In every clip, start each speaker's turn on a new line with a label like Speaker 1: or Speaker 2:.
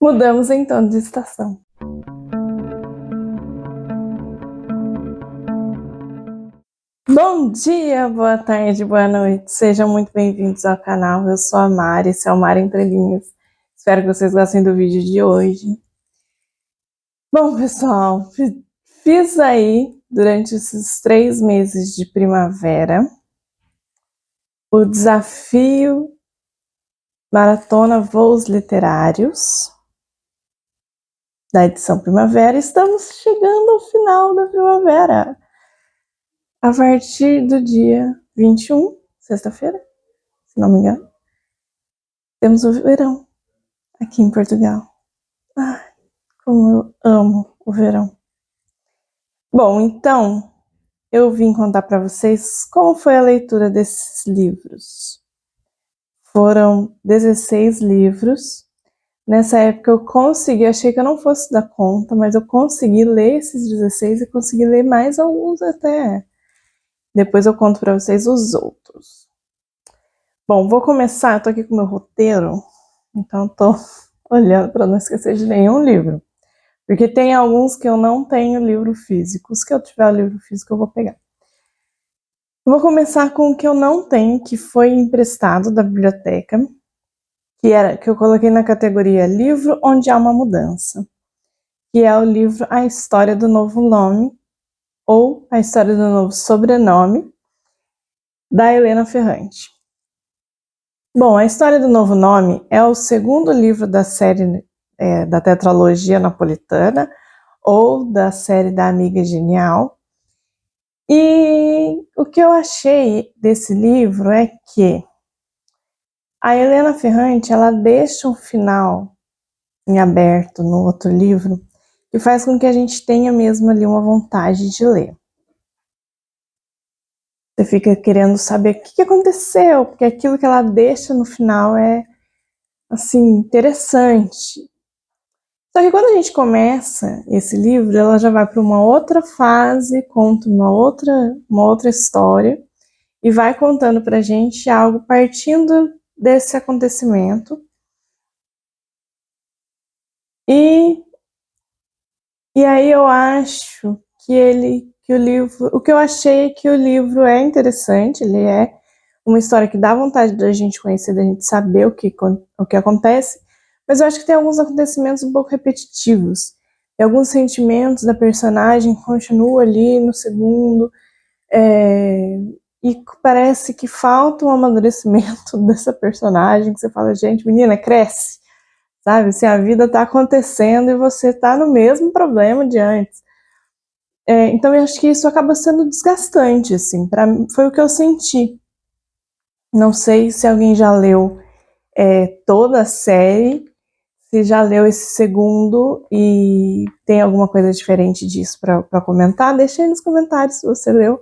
Speaker 1: Mudamos então de estação. Bom dia, boa tarde, boa noite. Sejam muito bem-vindos ao canal. Eu sou a Mari, esse é o Mari Entre Linhas. Espero que vocês gostem do vídeo de hoje. Bom, pessoal, fiz aí, durante esses 3 meses de primavera, o desafio Maratona Voos Literários da edição Primavera. Estamos chegando ao final da primavera. A partir do dia 21, sexta-feira, se não me engano, temos o verão aqui em Portugal. Ai, como eu amo o verão. Bom, então, eu vim contar para vocês como foi a leitura desses livros. Foram 16 livros. Nessa época eu consegui, achei que eu não fosse dar conta, mas eu consegui ler esses 16 e consegui ler mais alguns até. Depois eu conto para vocês os outros. Bom, vou começar, eu tô aqui com o meu roteiro, então eu tô olhando para não esquecer de nenhum livro. Porque tem alguns que eu não tenho livro físico. Se eu tiver o livro físico, eu vou pegar. Vou começar com o que eu não tenho, que foi emprestado da biblioteca, que eu coloquei na categoria Livro Onde Há uma Mudança, que é o livro A História do Novo Nome, ou A História do Novo Sobrenome, da Helena Ferrante. Bom, A História do Novo Nome é o segundo livro da série da tetralogia napolitana, ou da série da Amiga Genial. E o que eu achei desse livro é que a Helena Ferrante, ela deixa um final em aberto no outro livro, que faz com que a gente tenha mesmo ali uma vontade de ler. Você fica querendo saber o que aconteceu, porque aquilo que ela deixa no final é, assim, interessante. Só que quando a gente começa esse livro, ela já vai para uma outra fase, conta uma outra história, e vai contando pra gente algo partindo desse acontecimento. E aí eu acho que o livro, o que eu achei é que o livro é interessante, ele é uma história que dá vontade da gente conhecer, da gente saber o que acontece, mas eu acho que tem alguns acontecimentos um pouco repetitivos. E alguns sentimentos da personagem continuam ali no segundo, e parece que falta um amadurecimento dessa personagem, que você fala, gente, menina, cresce, sabe? Assim, a vida tá acontecendo e você tá no mesmo problema de antes. Então eu acho que isso acaba sendo desgastante, assim, para mim, foi o que eu senti. Não sei se alguém já leu toda a série, se já leu esse segundo e tem alguma coisa diferente disso para comentar, deixa aí nos comentários se você leu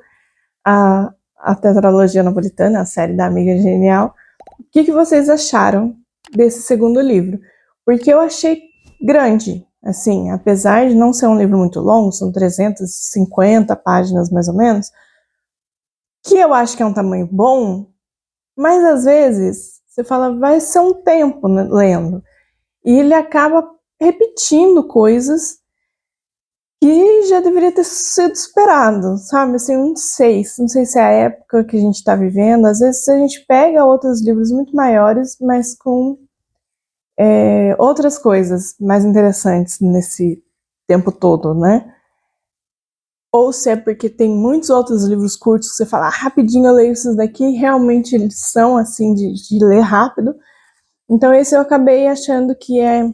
Speaker 1: a tetralogia napolitana, a série da Amiga Genial. O que vocês acharam desse segundo livro? Porque eu achei grande, assim, apesar de não ser um livro muito longo, são 350 páginas mais ou menos, que eu acho que é um tamanho bom, mas às vezes você fala, vai ser um tempo, né, lendo, e ele acaba repetindo coisas que já deveria ter sido esperado, sabe? Assim, não sei se é a época que a gente está vivendo. Às vezes a gente pega outros livros muito maiores, mas com outras coisas mais interessantes nesse tempo todo, né? Ou se é porque tem muitos outros livros curtos que você fala, rapidinho eu leio esses daqui, e realmente eles são assim de ler rápido. Então esse eu acabei achando que é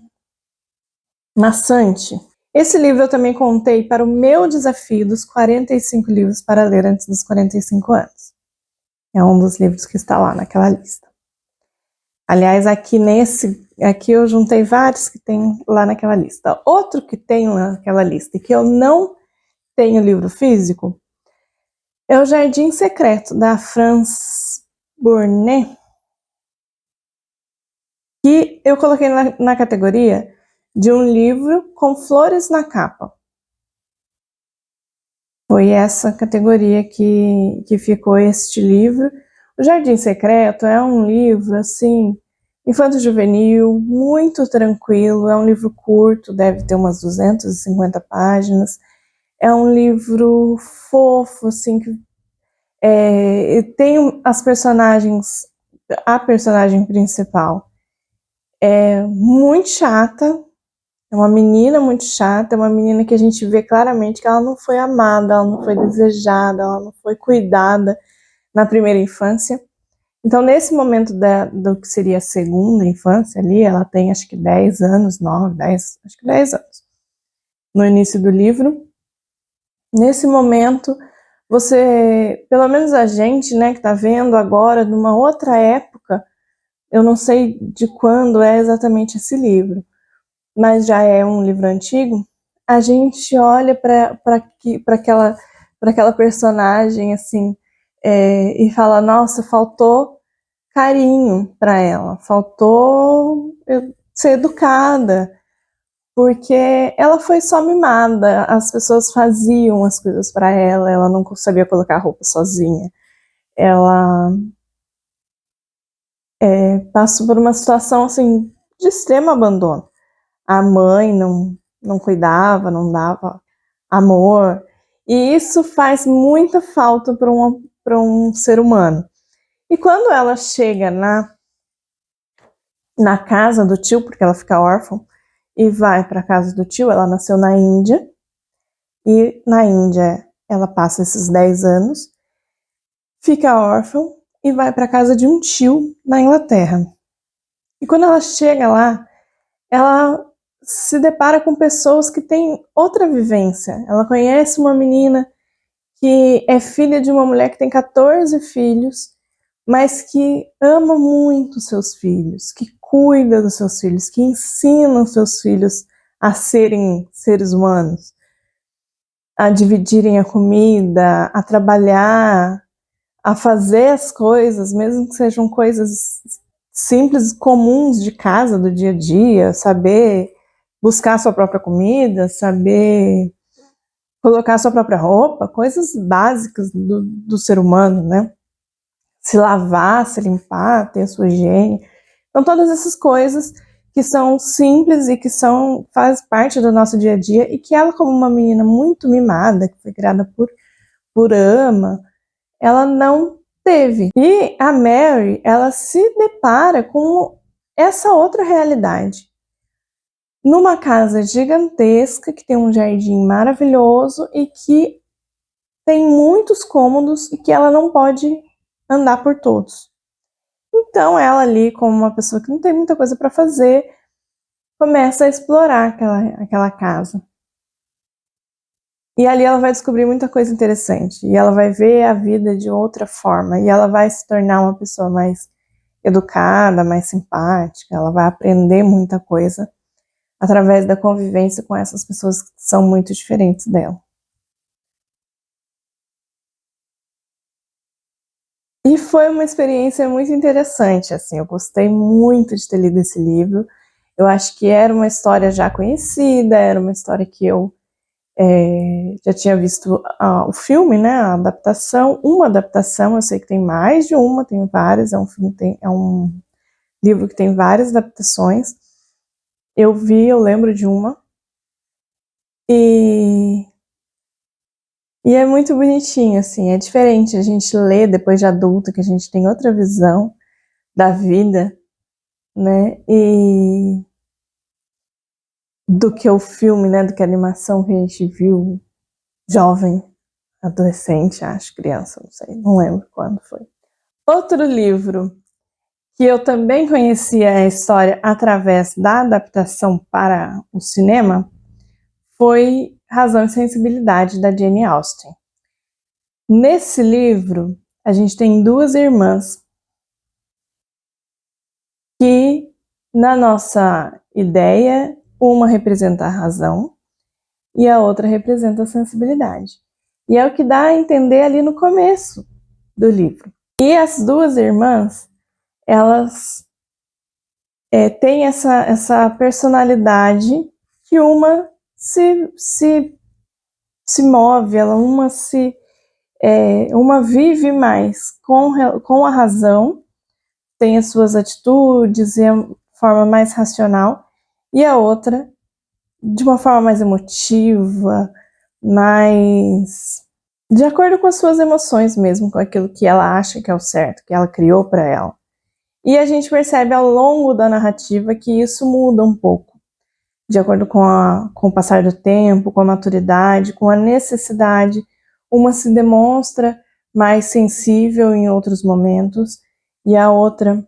Speaker 1: maçante. Esse livro eu também contei para o meu desafio dos 45 livros para ler antes dos 45 anos. É um dos livros que está lá naquela lista. Aliás, aqui eu juntei vários que tem lá naquela lista. Outro que tem lá naquela lista e que eu não tenho livro físico é O Jardim Secreto, da France Bournet, que eu coloquei na categoria de um livro com flores na capa. Foi essa categoria que ficou este livro. O Jardim Secreto é um livro, assim, infanto-juvenil, muito tranquilo, é um livro curto, deve ter umas 250 páginas, é um livro fofo, assim, que tem as personagens, a personagem principal é muito chata, é uma menina muito chata, é uma menina que a gente vê claramente que ela não foi amada, ela não foi desejada, ela não foi cuidada na primeira infância. Então, nesse momento do que seria a segunda infância ali, ela tem acho que 10 anos, 9, 10, acho que 10 anos, no início do livro. Nesse momento, você, pelo menos a gente, né, que está vendo agora, numa outra época, eu não sei de quando é exatamente esse livro, mas já é um livro antigo, a gente olha para aquela personagem assim e fala, nossa, faltou carinho para ela, faltou ser educada, porque ela foi só mimada, as pessoas faziam as coisas para ela, ela não sabia colocar roupa sozinha, ela passou por uma situação assim de extremo abandono. A mãe não cuidava, não dava amor, e isso faz muita falta para um ser humano. E quando ela chega na casa do tio, porque ela fica órfã, e vai para a casa do tio, ela nasceu na Índia, e na Índia ela passa esses 10 anos, fica órfã e vai para a casa de um tio na Inglaterra. E quando ela chega lá, ela se depara com pessoas que têm outra vivência. Ela conhece uma menina que é filha de uma mulher que tem 14 filhos, mas que ama muito seus filhos, que cuida dos seus filhos, que ensina os seus filhos a serem seres humanos, a dividirem a comida, a trabalhar, a fazer as coisas, mesmo que sejam coisas simples, comuns de casa, do dia a dia, saber buscar sua própria comida, saber colocar sua própria roupa, coisas básicas do ser humano, né? Se lavar, se limpar, ter a sua higiene. Então, todas essas coisas que são simples e que faz parte do nosso dia a dia, e que ela, como uma menina muito mimada, que foi criada por ama, ela não teve. E a Mary, ela se depara com essa outra realidade. Numa casa gigantesca, que tem um jardim maravilhoso e que tem muitos cômodos e que ela não pode andar por todos. Então ela ali, como uma pessoa que não tem muita coisa para fazer, começa a explorar aquela casa. E ali ela vai descobrir muita coisa interessante, e ela vai ver a vida de outra forma, e ela vai se tornar uma pessoa mais educada, mais simpática, ela vai aprender muita coisa através da convivência com essas pessoas que são muito diferentes dela. E foi uma experiência muito interessante, assim, eu gostei muito de ter lido esse livro. Eu acho que era uma história já conhecida, era uma história que eu já tinha visto o filme, né, a adaptação, uma adaptação, eu sei que tem mais de uma, tem várias, é um livro que tem várias adaptações. Eu lembro de uma, e é muito bonitinho, assim, é diferente a gente ler depois de adulto, que a gente tem outra visão da vida, né, e do que o filme, né, do que a animação que a gente viu jovem, adolescente, acho, criança, não sei, não lembro quando foi. Outro livro que eu também conhecia a história através da adaptação para o cinema foi Razão e Sensibilidade, da Jane Austen. Nesse livro, a gente tem duas irmãs que, na nossa ideia, uma representa a razão e a outra representa a sensibilidade. E é o que dá a entender ali no começo do livro. E as duas irmãs, elas têm essa personalidade que uma se move, uma vive mais com a razão, tem as suas atitudes e a forma mais racional, e a outra de uma forma mais emotiva, mais de acordo com as suas emoções mesmo, com aquilo que ela acha que é o certo, que ela criou para ela. E a gente percebe ao longo da narrativa que isso muda um pouco, de acordo com o passar do tempo, com a maturidade, com a necessidade. Uma se demonstra mais sensível em outros momentos e a outra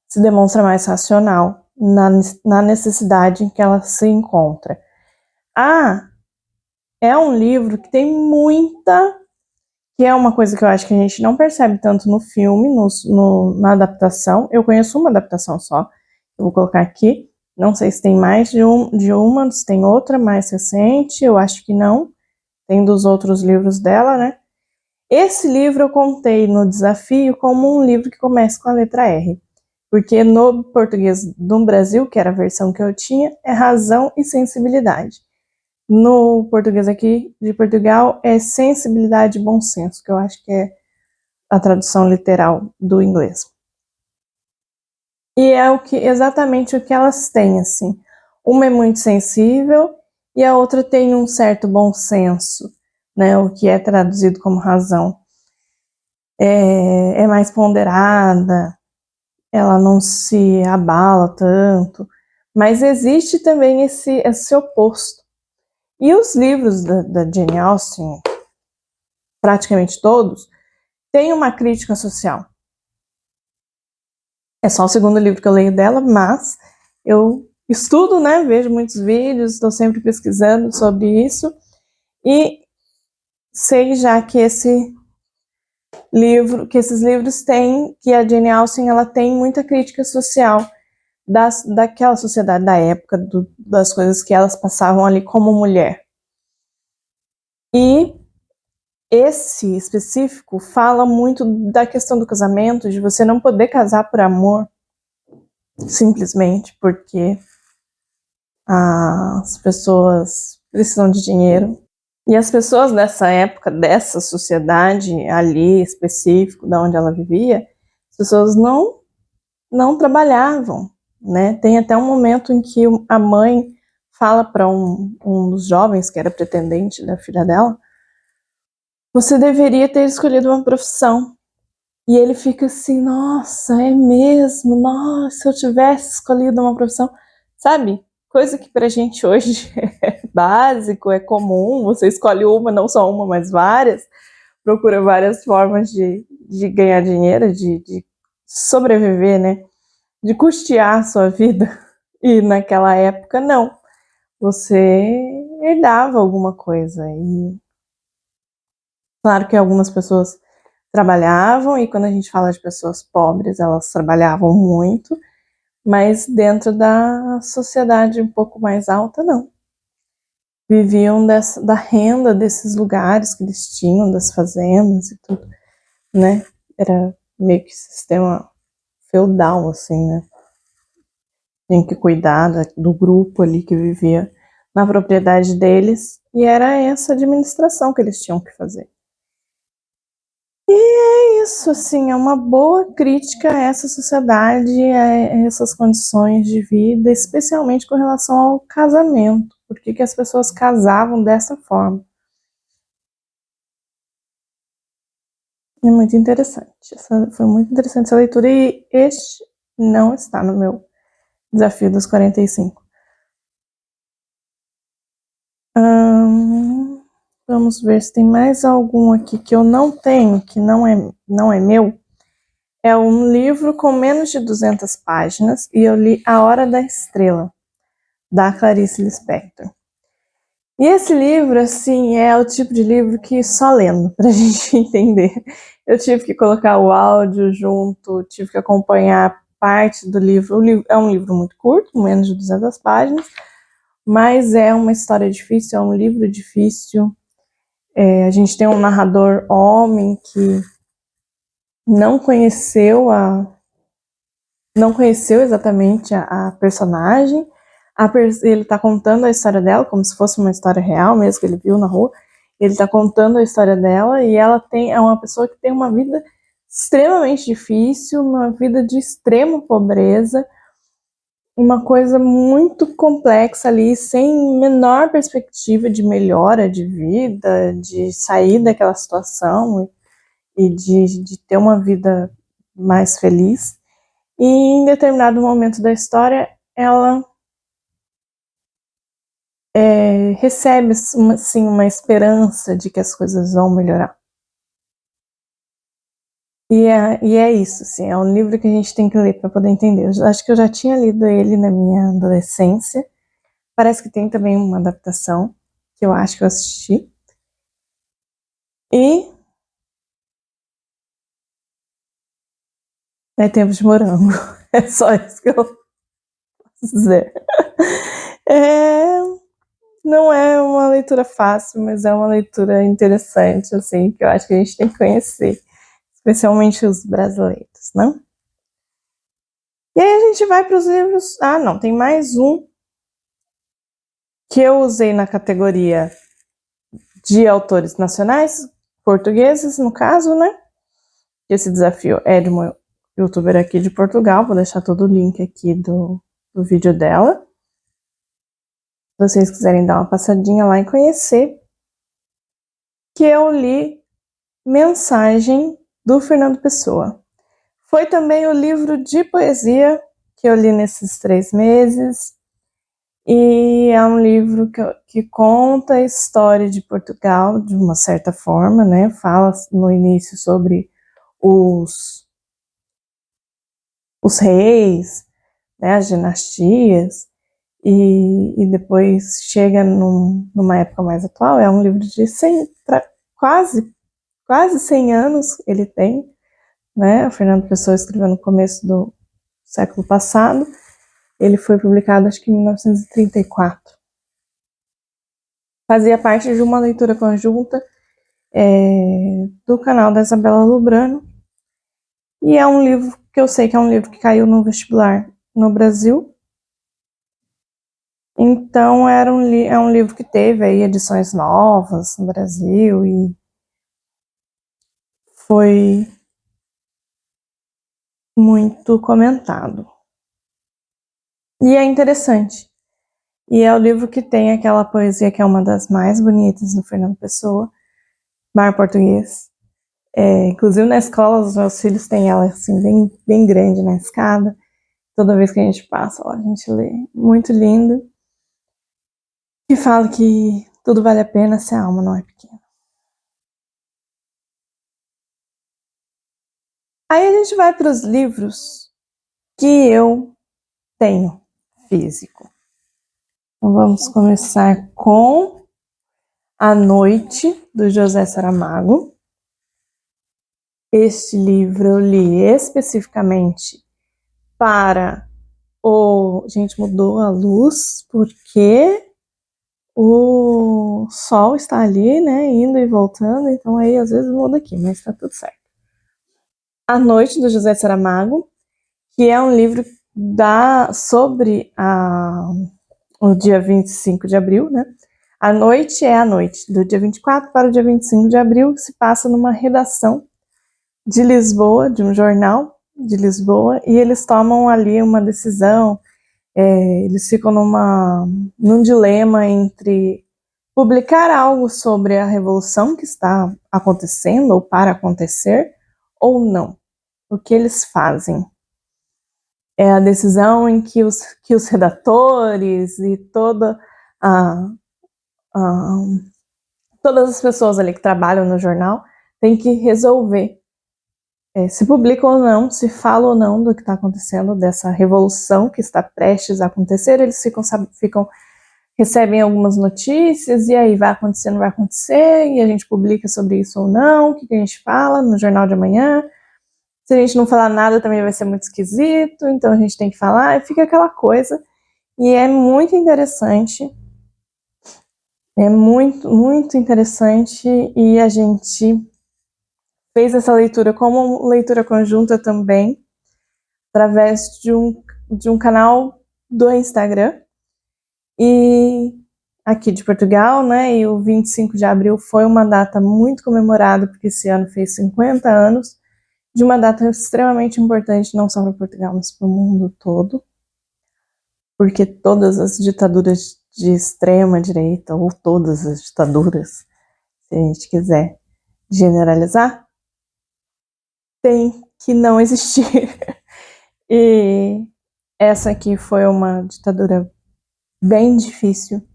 Speaker 1: se demonstra mais racional na necessidade em que ela se encontra. É um livro que tem muita, que é uma coisa que eu acho que a gente não percebe tanto no filme, na adaptação. Eu conheço uma adaptação só, eu vou colocar aqui. Não sei se tem mais de uma, se tem outra mais recente, eu acho que não. Tem dos outros livros dela, né? Esse livro eu contei no desafio como um livro que começa com a letra R. Porque no português do Brasil, que era a versão que eu tinha, é razão e sensibilidade. No português aqui de Portugal é sensibilidade e bom senso, que eu acho que é a tradução literal do inglês. E é exatamente o que elas têm, assim. Uma é muito sensível e a outra tem um certo bom senso, né? O que é traduzido como razão. É mais ponderada, ela não se abala tanto, mas existe também esse oposto. E os livros da Jane Austen, praticamente todos, têm uma crítica social. É só o segundo livro que eu leio dela, mas eu estudo, né? Vejo muitos vídeos, estou sempre pesquisando sobre isso e sei já que esses livros têm, que a Jane Austen ela tem muita crítica social daquela sociedade da época, das coisas que elas passavam ali como mulher. E esse específico fala muito da questão do casamento, de você não poder casar por amor, simplesmente porque as pessoas precisam de dinheiro. E as pessoas dessa época, dessa sociedade ali específico, da onde ela vivia, as pessoas não trabalhavam, né? Tem até um momento em que a mãe fala para um dos jovens, que era pretendente da filha dela, você deveria ter escolhido uma profissão. E ele fica assim, nossa, é mesmo? Nossa, se eu tivesse escolhido uma profissão. Sabe? Coisa que pra gente hoje é básico, é comum. Você escolhe uma, não só uma, mas várias. Procura várias formas de ganhar dinheiro, de sobreviver, né? De custear a sua vida. E naquela época, não. Você herdava alguma coisa. E claro que algumas pessoas trabalhavam, e quando a gente fala de pessoas pobres, elas trabalhavam muito, mas dentro da sociedade um pouco mais alta, não. Viviam da renda desses lugares que eles tinham, das fazendas e tudo, né? Era meio que sistema feudal, assim, né? Tinha que cuidar do grupo ali que vivia na propriedade deles, e era essa administração que eles tinham que fazer. E é isso, assim, é uma boa crítica a essa sociedade, a essas condições de vida, especialmente com relação ao casamento. Por que as pessoas casavam dessa forma? É muito interessante. Foi muito interessante essa leitura e este não está no meu desafio dos 45. Vamos ver se tem mais algum aqui que eu não tenho, que não é meu. É um livro com menos de 200 páginas e eu li A Hora da Estrela, da Clarice Lispector. E esse livro, assim, é o tipo de livro que só lendo, pra gente entender. Eu tive que colocar o áudio junto, tive que acompanhar parte do livro. O livro é um livro muito curto, menos de 200 páginas, mas é uma história difícil, é um livro difícil. A gente tem um narrador homem que não conheceu exatamente a personagem. Ele está contando a história dela como se fosse uma história real, mesmo que ele viu na rua. Ele está contando a história dela e ela é uma pessoa que tem uma vida extremamente difícil, uma vida de extrema pobreza, uma coisa muito complexa ali, sem menor perspectiva de melhora de vida, de sair daquela situação e de ter uma vida mais feliz. E em determinado momento da história, ela recebe uma esperança de que as coisas vão melhorar. E é isso, assim, é um livro que a gente tem que ler para poder entender. Eu acho que eu já tinha lido ele na minha adolescência. Parece que tem também uma adaptação, que eu acho que eu assisti. E é Tempo de Morango. É só isso que eu posso dizer. Não é uma leitura fácil, mas é uma leitura interessante, assim, que eu acho que a gente tem que conhecer. Especialmente os brasileiros, né? E aí a gente vai para os livros... Ah, não, tem mais um que eu usei na categoria de autores nacionais, portugueses, no caso, né? Esse desafio é de uma youtuber aqui de Portugal, vou deixar todo o link aqui do vídeo dela. Se vocês quiserem dar uma passadinha lá e conhecer, que eu li Mensagem, do Fernando Pessoa. Foi também o livro de poesia que eu li nesses 3 meses, e é um livro que conta a história de Portugal de uma certa forma, né? Fala no início sobre os reis, né? As dinastias, e depois chega numa época mais atual. É um livro de quase 100 anos ele tem, né? O Fernando Pessoa escreveu no começo do século passado. Ele foi publicado, acho que em 1934. Fazia parte de uma leitura conjunta do canal da Isabela Lubrano. E é um livro que eu sei que é um livro que caiu no vestibular no Brasil. Então é um livro que teve aí edições novas no Brasil e foi muito comentado. E é interessante. E é o livro que tem aquela poesia que é uma das mais bonitas do Fernando Pessoa, Mar Português. Inclusive na escola, os meus filhos têm ela assim, bem, bem grande na escada. Toda vez que a gente passa, a gente lê. Muito lindo. E fala que tudo vale a pena se a alma não é pequena. Aí a gente vai para os livros que eu tenho físico. Então vamos começar com A Noite, do José Saramago. Este livro eu li especificamente para o... Gente, mudou a luz porque o sol está ali, né, indo e voltando, então aí às vezes muda aqui, mas tá tudo certo. A Noite, do José Saramago, que é um livro sobre o dia 25 de abril, né? A noite é a noite, do dia 24 para o dia 25 de abril, que se passa numa redação de Lisboa, de um jornal de Lisboa, e eles tomam ali uma decisão, eles ficam num dilema entre publicar algo sobre a revolução que está acontecendo ou para acontecer ou não. O que eles fazem? É a decisão em que os redatores e todas as pessoas ali que trabalham no jornal têm que resolver se publica ou não, se fala ou não do que está acontecendo, dessa revolução que está prestes a acontecer. Eles recebem algumas notícias, e aí vai acontecer, não vai acontecer, e a gente publica sobre isso ou não, o que a gente fala no jornal de amanhã. Se a gente não falar nada também vai ser muito esquisito, então a gente tem que falar, e fica aquela coisa. E é muito interessante, é muito, muito interessante, e a gente fez essa leitura como leitura conjunta também, através de um canal do Instagram, e aqui de Portugal, né? E o 25 de abril foi uma data muito comemorada, porque esse ano fez 50 anos de uma data extremamente importante, não só para Portugal, mas para o mundo todo, porque todas as ditaduras de extrema direita, ou todas as ditaduras, se a gente quiser generalizar, tem que não existir. E essa aqui foi uma ditadura bem difícil,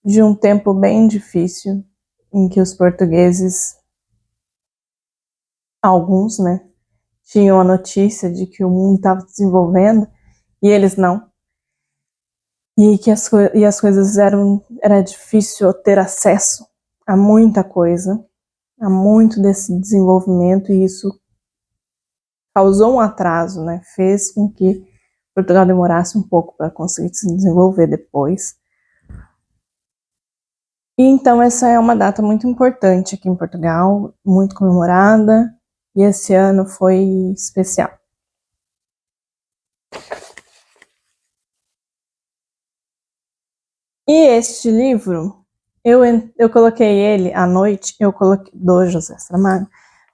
Speaker 1: de um tempo bem difícil, em que os portugueses, alguns, né, tinham a notícia de que o mundo estava se desenvolvendo e eles não. E que as coisas era difícil ter acesso a muita coisa, a muito desse desenvolvimento, e isso causou um atraso, né? Fez com que Portugal demorasse um pouco para conseguir se desenvolver depois. E então essa é uma data muito importante aqui em Portugal, muito comemorada, e esse ano foi especial. E este livro, eu coloquei ele à noite, do José Saramago,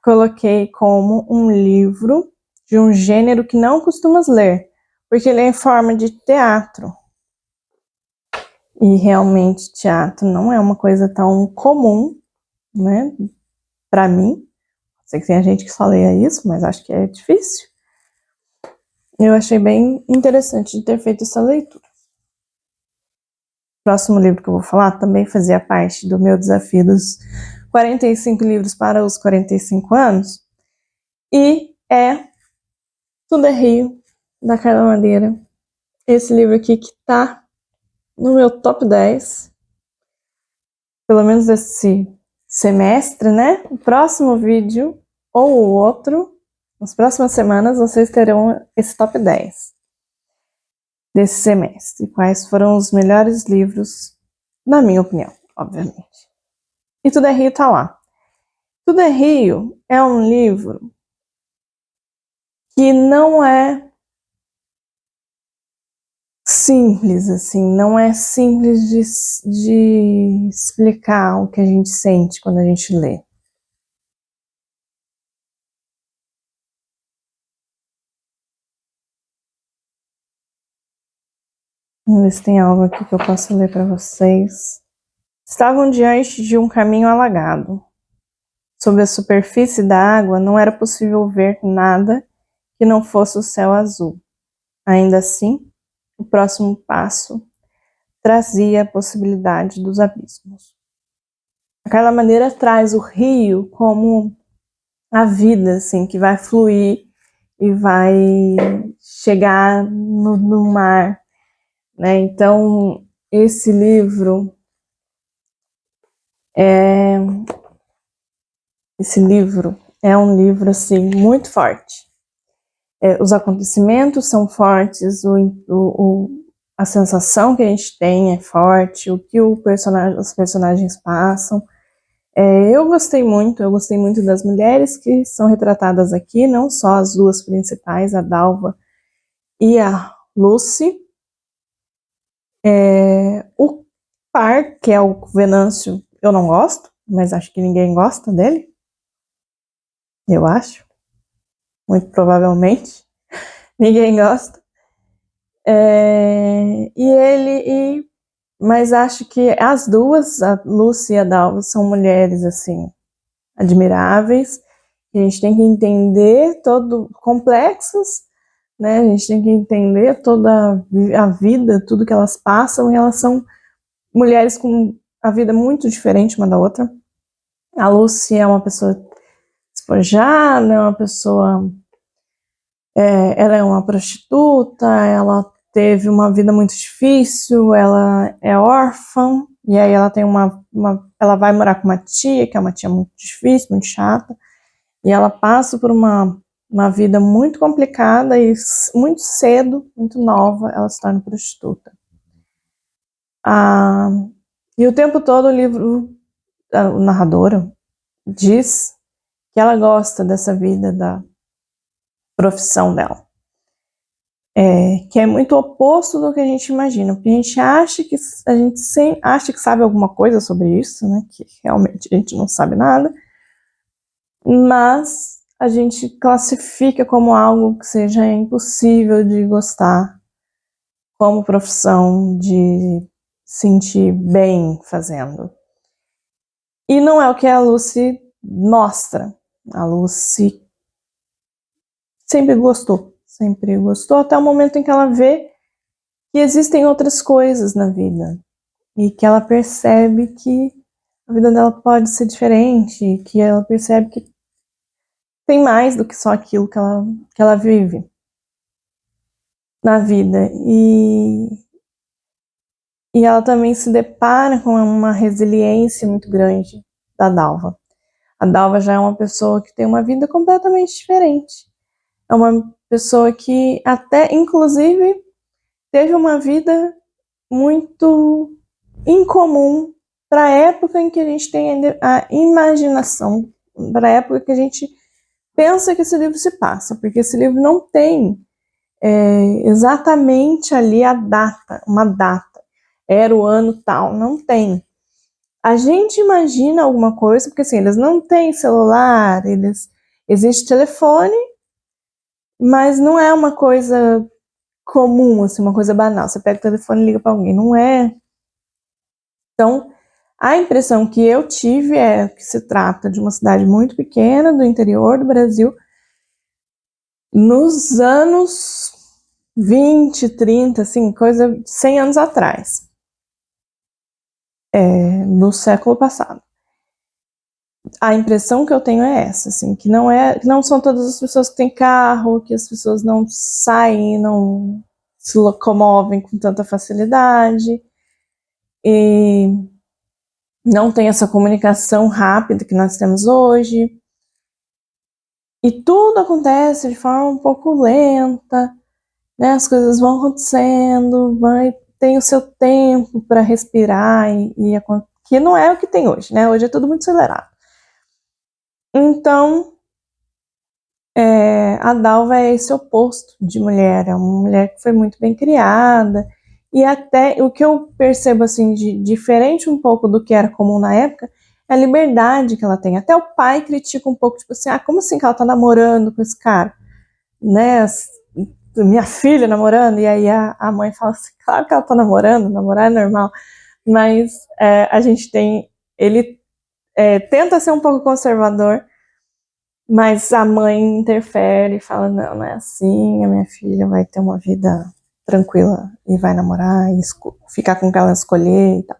Speaker 1: coloquei como um livro de um gênero que não costumas ler, porque ele é em forma de teatro. E realmente teatro não é uma coisa tão comum, né, para mim. Sei que tem gente que só leia isso, mas acho que é difícil. Eu achei bem interessante de ter feito essa leitura. O próximo livro que eu vou falar também fazia parte do meu desafio dos 45 livros para os 45 anos, e é Tudo é Rio, da Carla Madeira. Esse livro aqui que tá no meu top 10, pelo menos desse semestre, né? O próximo vídeo ou o outro, nas próximas semanas, vocês terão esse top 10 desse semestre. Quais foram os melhores livros, na minha opinião, obviamente. E Tudo é Rio tá lá. Tudo é Rio é um livro que não é simples, assim, não é simples de explicar o que a gente sente quando a gente lê. Vamos ver se tem algo aqui que eu possa ler para vocês. Estavam diante de um caminho alagado. Sob a superfície da água não era possível ver nada que não fosse o céu azul. Ainda assim, o próximo passo trazia a possibilidade dos abismos. Aquela maneira traz o rio como a vida, assim, que vai fluir e vai chegar no mar, né? Então, esse livro é um livro assim muito forte. Os acontecimentos são fortes, a sensação que a gente tem é forte, o que os personagens passam. Eu gostei muito das mulheres que são retratadas aqui, não só as duas principais, a Dalva e a Lucy. O par, que é o Venâncio, eu não gosto, mas acho que ninguém gosta dele. Eu acho. Muito provavelmente. Ninguém gosta. Mas acho que as duas, a Lucy e a Dalva, são mulheres, assim, admiráveis. A gente tem que entender complexas, né? A gente tem que entender toda a vida, tudo que elas passam, e elas são mulheres com a vida muito diferente uma da outra. A Lucy é uma pessoa despojada, é uma pessoa... ela é uma prostituta, ela teve uma vida muito difícil, ela é órfã, e aí ela tem ela vai morar com uma tia, que é uma tia muito difícil, muito chata, e ela passa por uma vida muito complicada, e muito cedo, muito nova, ela se torna prostituta. E o tempo todo o livro, o narrador diz que ela gosta dessa vida da profissão dela. Que é muito oposto do que a gente imagina, porque a gente acha que sabe alguma coisa sobre isso, né? Que realmente a gente não sabe nada, mas a gente classifica como algo que seja impossível de gostar, como profissão, de sentir bem fazendo. E não é o que a Lucy mostra. A Lucy sempre gostou até o momento em que ela vê que existem outras coisas na vida e que ela percebe que a vida dela pode ser diferente, que ela percebe que tem mais do que só aquilo que ela vive na vida. E ela também se depara com uma resiliência muito grande da Dalva. A Dalva já é uma pessoa que tem uma vida completamente diferente. É uma pessoa que até, inclusive, teve uma vida muito incomum para a época em que a gente tem a imaginação, para a época que a gente pensa que esse livro se passa, porque esse livro não tem exatamente ali a data, uma data, era o ano tal, não tem. A gente imagina alguma coisa, porque assim, eles não têm celular, existe telefone, mas não é uma coisa comum, assim, uma coisa banal. Você pega o telefone e liga para alguém, não é. Então, a impressão que eu tive é que se trata de uma cidade muito pequena do interior do Brasil, nos anos 20, 30, assim, coisa de 100 anos atrás, no século passado. A impressão que eu tenho é essa, assim, que não são todas as pessoas que têm carro, que as pessoas não saem, não se locomovem com tanta facilidade, e não tem essa comunicação rápida que nós temos hoje. E tudo acontece de forma um pouco lenta, né? As coisas vão acontecendo, tem o seu tempo para respirar, que não é o que tem hoje, né? Hoje é tudo muito acelerado. Então, a Dalva é esse oposto de mulher, é uma mulher que foi muito bem criada, e até o que eu percebo assim de diferente um pouco do que era comum na época é a liberdade que ela tem. Até o pai critica um pouco, tipo assim, como assim que ela tá namorando com esse cara, né? Minha filha namorando, e aí a mãe fala assim, claro que ela tá namorando, namorar é normal, mas a gente tem, ele tenta ser um pouco conservador, mas a mãe interfere e fala, não, não é assim, a minha filha vai ter uma vida tranquila e vai namorar e ficar com o que ela escolher e tal.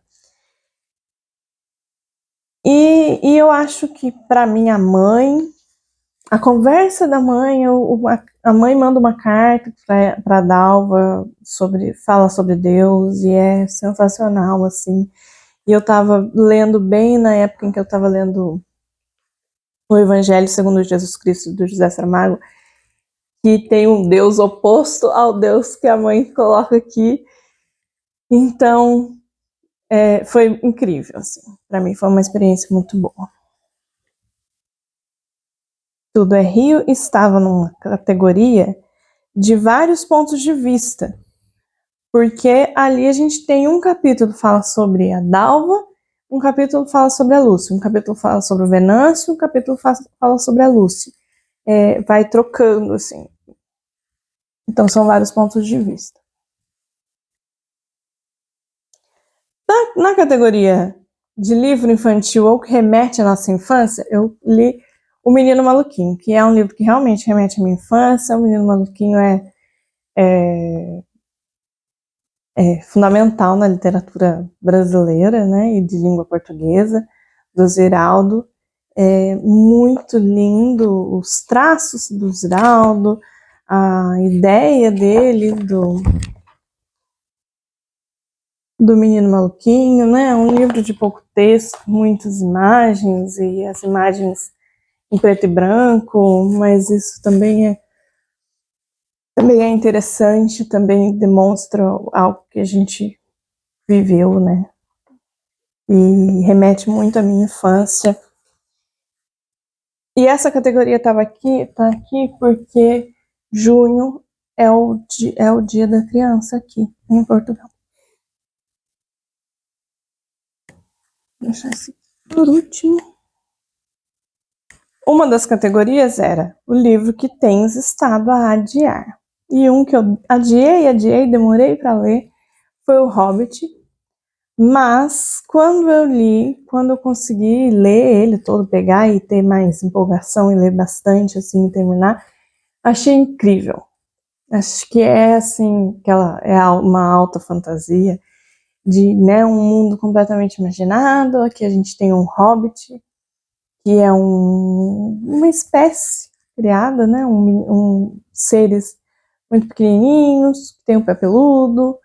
Speaker 1: E eu acho que para minha mãe, a conversa da mãe, a mãe manda uma carta para Dalva fala sobre Deus e é sensacional, assim. E eu estava lendo bem na época em que eu estava lendo o Evangelho segundo Jesus Cristo, do José Saramago, que tem um Deus oposto ao Deus que a mãe coloca aqui. Então, foi incrível, assim. Para mim foi uma experiência muito boa. Tudo é Rio estava numa categoria de vários pontos de vista, porque ali a gente tem um capítulo que fala sobre a Dalva, um capítulo fala sobre a Lúcia, um capítulo fala sobre o Venâncio, um capítulo fala sobre a Lúcia. Vai trocando, assim. Então são vários pontos de vista. Na categoria de livro infantil ou que remete à nossa infância, eu li O Menino Maluquinho, que é um livro que realmente remete à minha infância. O Menino Maluquinho é fundamental na literatura brasileira, né, e de língua portuguesa, do Ziraldo. É muito lindo os traços do Ziraldo, a ideia dele do Menino Maluquinho, né? Um livro de pouco texto, muitas imagens, e as imagens em preto e branco, mas isso também é interessante, também demonstra algo que a gente viveu, né? E remete muito à minha infância. E essa categoria tá aqui porque junho é o dia da criança aqui em Portugal. Vou deixar esse por último. Uma das categorias era o livro que tens estado a adiar. E um que eu adiei, demorei para ler, foi O Hobbit. Mas quando eu consegui ler ele todo, pegar e ter mais empolgação e ler bastante, assim, e terminar, achei incrível. Acho que é, assim, uma alta fantasia de, né, um mundo completamente imaginado. Aqui a gente tem um hobbit, que é uma espécie criada, né, seres muito pequenininhos, que tem o pé peludo,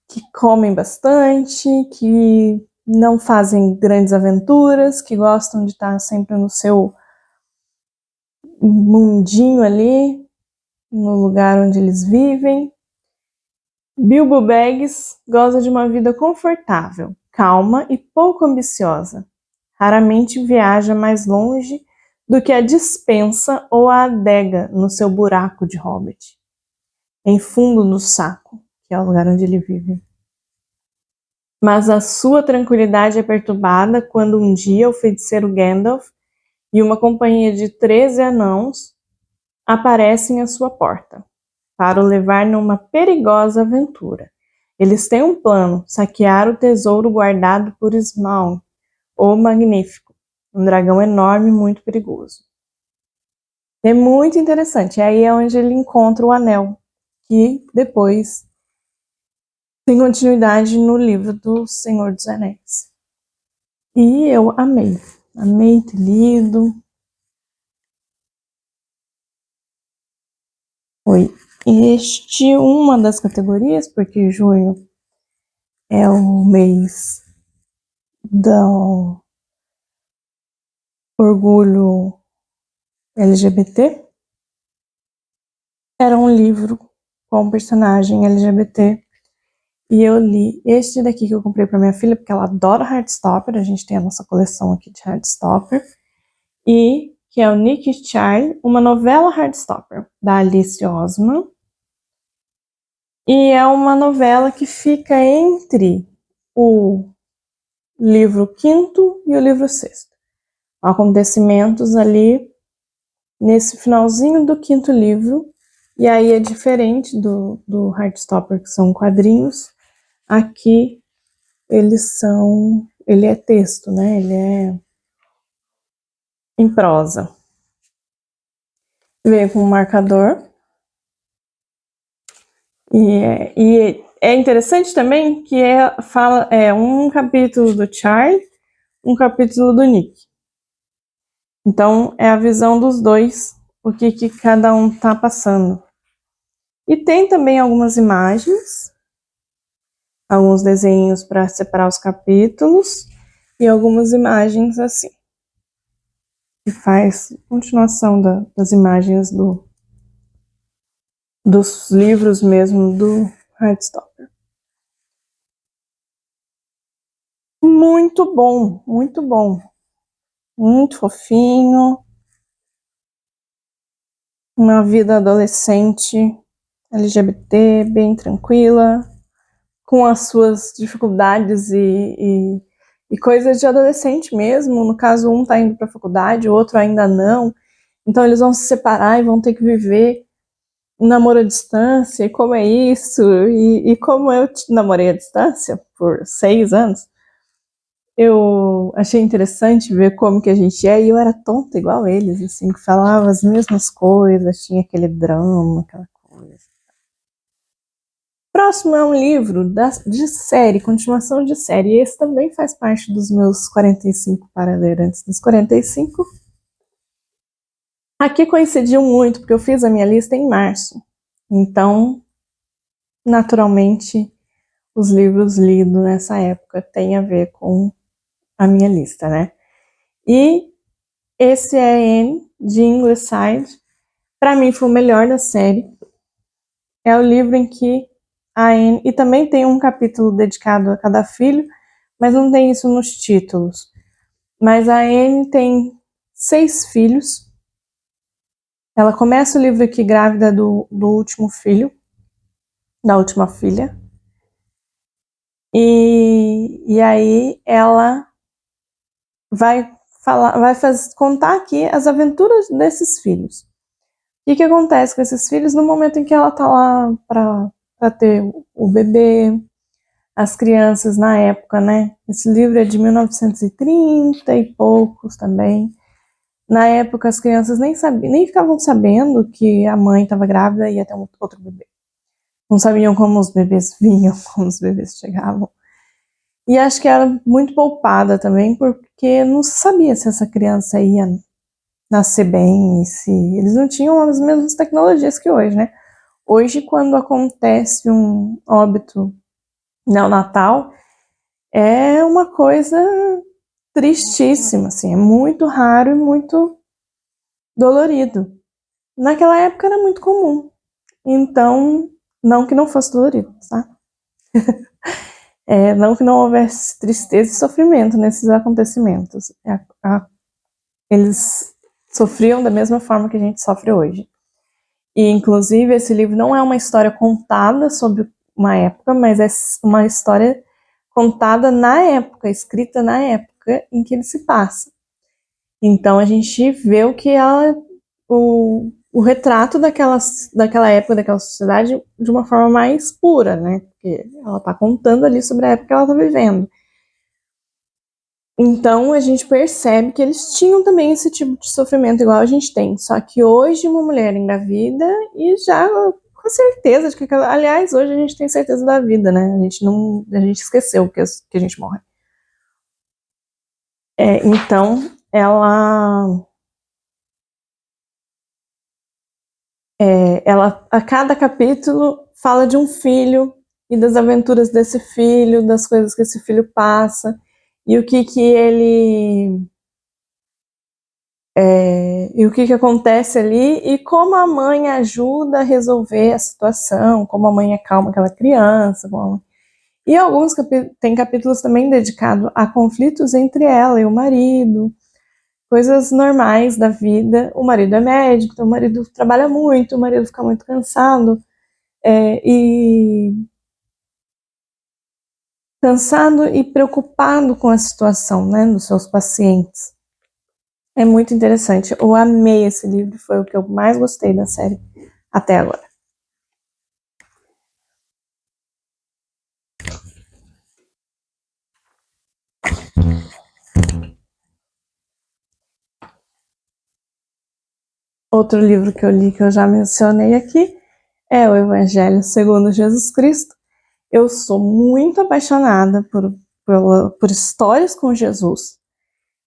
Speaker 1: que comem bastante, que não fazem grandes aventuras, que gostam de estar sempre no seu mundinho ali, no lugar onde eles vivem. Bilbo Baggins goza de uma vida confortável, calma e pouco ambiciosa. Raramente viaja mais longe do que a despensa ou a adega no seu buraco de hobbit, em fundo do saco, que é o lugar onde ele vive. Mas a sua tranquilidade é perturbada quando um dia o feiticeiro Gandalf e uma companhia de 13 anãos aparecem à sua porta para o levar numa perigosa aventura. Eles têm um plano: saquear o tesouro guardado por Smaug, o Magnífico, um dragão enorme e muito perigoso. É muito interessante. Aí é onde ele encontra o anel, que depois tem continuidade no livro do Senhor dos Anéis. E eu amei ter lido. Foi uma das categorias, porque junho é o mês do orgulho LGBT. Era um livro com personagem LGBT. E eu li este daqui que eu comprei para minha filha, porque ela adora Heartstopper. A gente tem a nossa coleção aqui de Heartstopper. E que é o Nick Child, uma novela Heartstopper, da Alice Osman. E é uma novela que fica entre o livro quinto e o livro sexto. Acontecimentos ali nesse finalzinho do quinto livro. E aí é diferente do Heartstopper, que são quadrinhos. Aqui ele é texto, né? Ele é em prosa. Veio com um marcador. E é interessante também que fala um capítulo do Charlie, um capítulo do Nick. Então é a visão dos dois, o que cada um tá passando. E tem também algumas imagens, alguns desenhos para separar os capítulos e algumas imagens assim. Que faz continuação das imagens dos livros mesmo do Heartstopper. Muito bom, muito bom. Muito fofinho. Uma vida adolescente LGBT bem tranquila, com as suas dificuldades e coisas de adolescente mesmo. No caso, um tá indo para a faculdade, o outro ainda não. Então eles vão se separar e vão ter que viver um namoro à distância. E como é isso? E como eu namorei à distância por 6 anos, eu achei interessante ver como que a gente é. E eu era tonta igual eles, assim, que falava as mesmas coisas, tinha aquele drama, aquela coisa. Próximo é um livro de série, continuação de série. E esse também faz parte dos meus 45 para ler antes dos 45. Aqui coincidiu muito, porque eu fiz a minha lista em março. Então, naturalmente, os livros lidos nessa época têm a ver com a minha lista, né? E esse é Anne, de Ingleside. Para mim foi o melhor da série. É o livro em que a Anne... E também tem um capítulo dedicado a cada filho, mas não tem isso nos títulos. Mas a Anne tem 6 filhos. Ela começa o livro aqui grávida do último filho, da última filha. E aí ela vai contar aqui as aventuras desses filhos. O que acontece com esses filhos no momento em que ela tá lá para ter o bebê, as crianças na época, né? Esse livro é de 1930 e poucos também. Na época, as crianças nem ficavam sabendo que a mãe estava grávida e ia ter outro bebê. Não sabiam como os bebês vinham, como os bebês chegavam. E acho que era muito poupada também, porque não se sabia se essa criança ia nascer bem, e se eles não tinham as mesmas tecnologias que hoje, né? Hoje, quando acontece um óbito neonatal, é uma coisa tristíssima, assim, é muito raro e muito dolorido. Naquela época era muito comum, então, não que não fosse dolorido, tá? Não que não houvesse tristeza e sofrimento nesses acontecimentos. Eles sofriam da mesma forma que a gente sofre hoje. E, inclusive, esse livro não é uma história contada sobre uma época, mas é uma história contada na época, escrita na época em que ele se passa. Então, a gente vê o retrato daquela época, daquela sociedade, de uma forma mais pura, né? Porque ela está contando ali sobre a época que ela está vivendo. Então, a gente percebe que eles tinham também esse tipo de sofrimento igual a gente tem. Só que hoje uma mulher engravida e já com certeza de que... Aliás, hoje a gente tem certeza da vida, né? A gente esqueceu que a gente morre. Então, a cada capítulo fala de um filho e das aventuras desse filho, das coisas que esse filho passa e o que acontece ali e como a mãe ajuda a resolver a situação, como a mãe acalma aquela criança. E tem capítulos também dedicados a conflitos entre ela e o marido, coisas normais da vida. O marido é médico, então o marido trabalha muito, o marido fica muito cansado, e preocupado com a situação, né, dos seus pacientes. É muito interessante. Eu amei esse livro, foi o que eu mais gostei da série até agora. Outro livro que eu li, que eu já mencionei aqui, é o Evangelho segundo Jesus Cristo. Eu sou muito apaixonada por histórias com Jesus.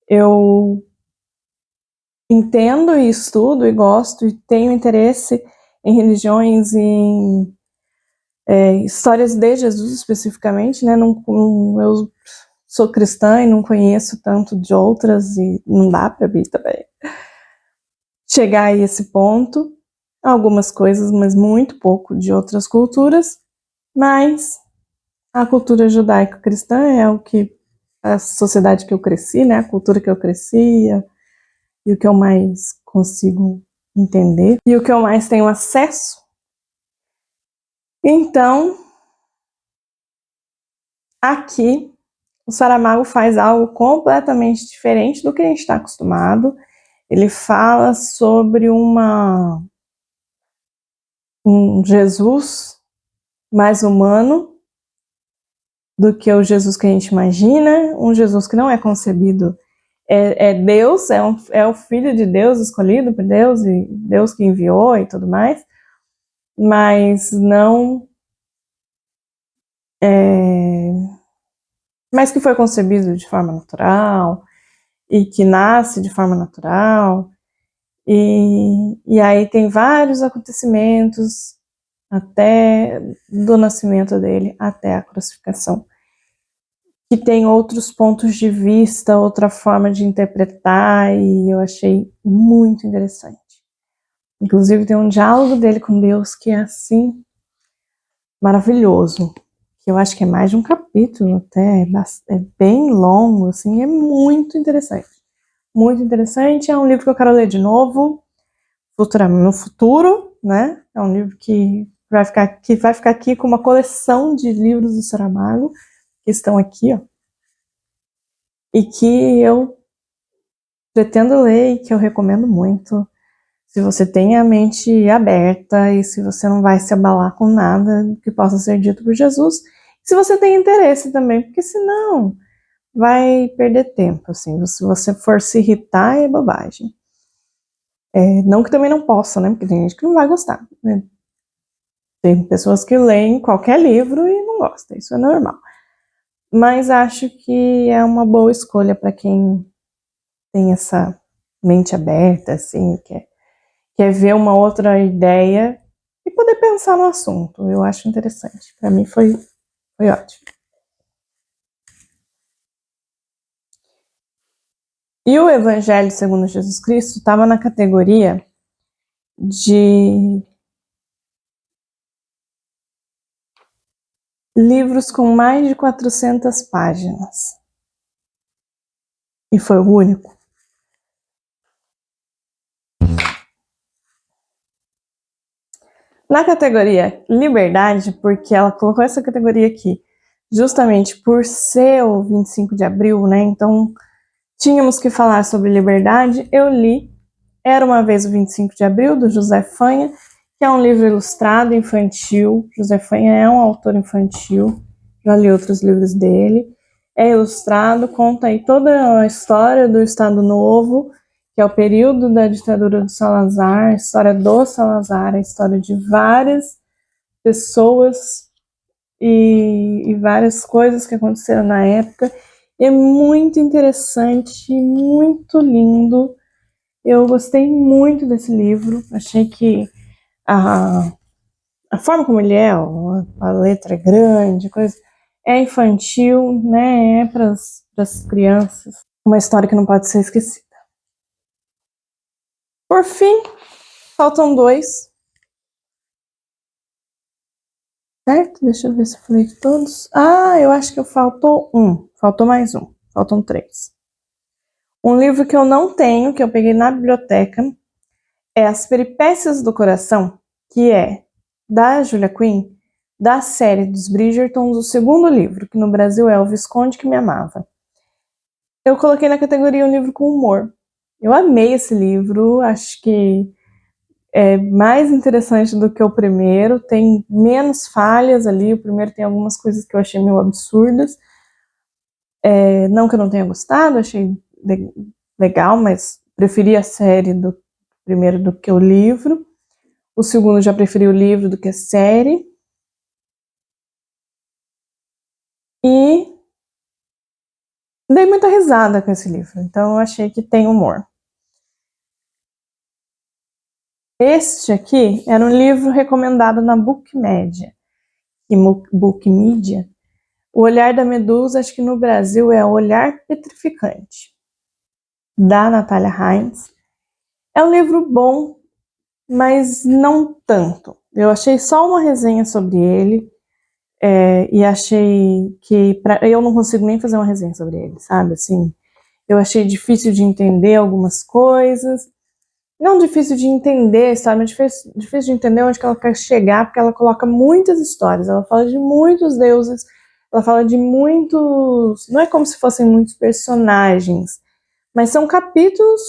Speaker 1: Eu entendo e estudo e gosto e tenho interesse em religiões, em histórias de Jesus especificamente, né? Eu sou cristã e não conheço tanto de outras e não dá para mim também chegar a esse ponto. Algumas coisas, mas muito pouco de outras culturas, mas a cultura judaico-cristã é a sociedade que eu cresci, né? A cultura que eu crescia e o que eu mais consigo entender e o que eu mais tenho acesso. Então, aqui o Saramago faz algo completamente diferente do que a gente está acostumado. Ele fala sobre um Jesus mais humano do que o Jesus que a gente imagina, um Jesus que não é concebido, é Deus, é o Filho de Deus, escolhido por Deus, e Deus que enviou e tudo mais, mas não... mas que foi concebido de forma natural, e que nasce de forma natural, e aí tem vários acontecimentos até do nascimento dele até a crucificação, que tem outros pontos de vista, outra forma de interpretar, e eu achei muito interessante. Inclusive tem um diálogo dele com Deus que é assim maravilhoso, que eu acho que é mais de um capítulo até, é bem longo, assim, é muito interessante. Muito interessante, é um livro que eu quero ler de novo, no futuro, né? É um livro que vai ficar aqui com uma coleção de livros do Saramago, que estão aqui, ó, e que eu pretendo ler e que eu recomendo muito. Se você tem a mente aberta e se você não vai se abalar com nada que possa ser dito por Jesus, se você tem interesse também, porque senão vai perder tempo, assim, se você for se irritar é bobagem. Não que também não possa, né, porque tem gente que não vai gostar, né? Tem pessoas que leem qualquer livro e não gostam, isso é normal. Mas acho que é uma boa escolha para quem tem essa mente aberta, assim, quer ver uma outra ideia e poder pensar no assunto. Eu acho interessante. Para mim foi ótimo. E o Evangelho segundo Jesus Cristo estava na categoria de livros com mais de 400 páginas. E foi o único. Na categoria Liberdade, porque ela colocou essa categoria aqui justamente por ser o 25 de abril, né? Então tínhamos que falar sobre liberdade. Eu li Era uma Vez o 25 de Abril, do José Fanha, que é um livro ilustrado infantil. José Fanha é um autor infantil, já li outros livros dele. É ilustrado, conta aí toda a história do Estado Novo, que é o período da ditadura do Salazar, a história do Salazar, a história de várias pessoas e várias coisas que aconteceram na época. É muito interessante, muito lindo. Eu gostei muito desse livro. Achei que a forma como ele é, a letra é grande, coisa, é infantil, né? É para as crianças. Uma história que não pode ser esquecida. Por fim, faltam dois. Certo? Deixa eu ver se eu falei de todos. Eu acho que faltou um. Faltou mais um. Faltam três. Um livro que eu não tenho, que eu peguei na biblioteca, é As Peripécias do Coração, que é da Julia Quinn, da série dos Bridgertons, o segundo livro, que no Brasil é O Visconde que Me Amava. Eu coloquei na categoria um livro com humor. Eu amei esse livro, acho que é mais interessante do que o primeiro, tem menos falhas ali, o primeiro tem algumas coisas que eu achei meio absurdas. Não que eu não tenha gostado, achei legal, mas preferi a série do primeiro do que o livro. O segundo já preferi o livro do que a série. E dei muita risada com esse livro, então eu achei que tem humor. Este aqui era um livro recomendado na Bookmedia. E Bookmedia, O Olhar da Medusa, acho que no Brasil é O Olhar Petrificante, da Natália Heinz. É um livro bom, mas não tanto. Eu achei só uma resenha sobre ele, e achei que eu não consigo nem fazer uma resenha sobre ele, sabe? Assim, eu achei difícil de entender algumas coisas. Não difícil de entender, sabe? Mas difícil de entender onde que ela quer chegar, porque ela coloca muitas histórias. Ela fala de muitos deuses, ela fala de muitos. Não é como se fossem muitos personagens, mas são capítulos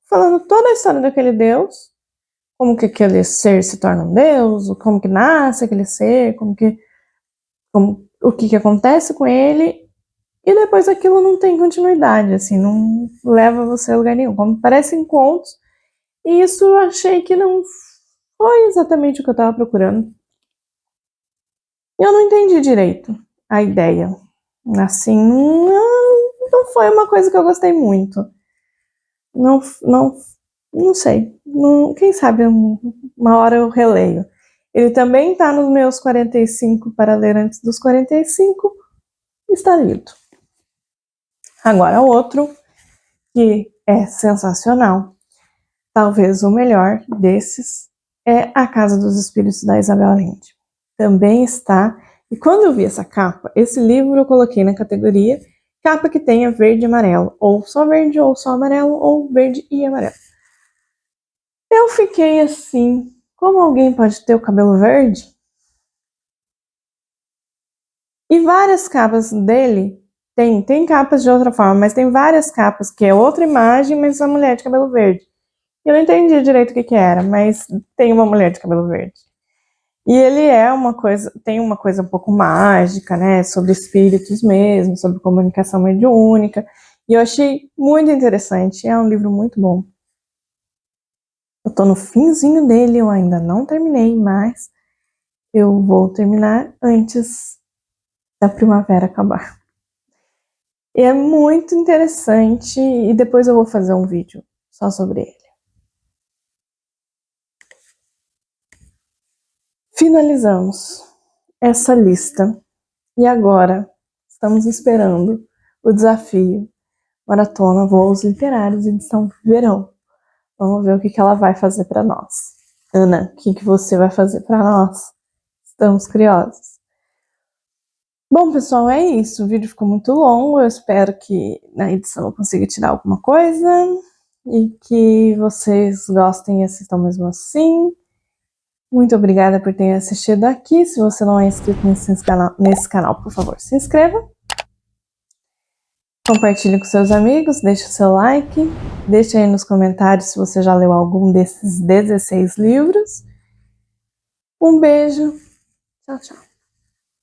Speaker 1: falando toda a história daquele deus, como que aquele ser se torna um deus, como que nasce aquele ser, o que acontece com ele, e depois aquilo não tem continuidade, assim, não leva você a lugar nenhum. Como parecem contos, e isso eu achei que não foi exatamente o que eu estava procurando. Eu não entendi direito a ideia. Assim, não foi uma coisa que eu gostei muito. Não sei. Quem sabe uma hora eu releio. Ele também está nos meus 45 para ler antes dos 45. Está lido. Agora outro que é sensacional, talvez o melhor desses, é A Casa dos Espíritos, da Isabel Allende. Também está, e quando eu vi essa capa, esse livro eu coloquei na categoria capa que tenha verde e amarelo, ou só verde, ou só amarelo, ou verde e amarelo. Eu fiquei assim, como alguém pode ter o cabelo verde? E várias capas dele Tem capas de outra forma, mas tem várias capas, que é outra imagem, mas a mulher de cabelo verde. Eu não entendi direito o que era, mas tem uma mulher de cabelo verde. E ele é tem uma coisa um pouco mágica, né? Sobre espíritos mesmo, sobre comunicação mediúnica. E eu achei muito interessante. É um livro muito bom. Eu tô no finzinho dele, eu ainda não terminei, mas eu vou terminar antes da primavera acabar. E é muito interessante, e depois eu vou fazer um vídeo só sobre ele. Finalizamos essa lista. E agora estamos esperando o desafio Maratona Voos Literários edição verão. Vamos ver o que ela vai fazer para nós. Ana, o que você vai fazer para nós? Estamos curiosos. Bom, pessoal, é isso. O vídeo ficou muito longo. Eu espero que na edição eu consiga tirar alguma coisa e que vocês gostem e assistam mesmo assim. Muito obrigada por ter assistido aqui. Se você não é inscrito nesse canal, por favor, se inscreva. Compartilhe com seus amigos, deixe o seu like, deixe aí nos comentários se você já leu algum desses 16 livros. Um beijo, tchau, tchau.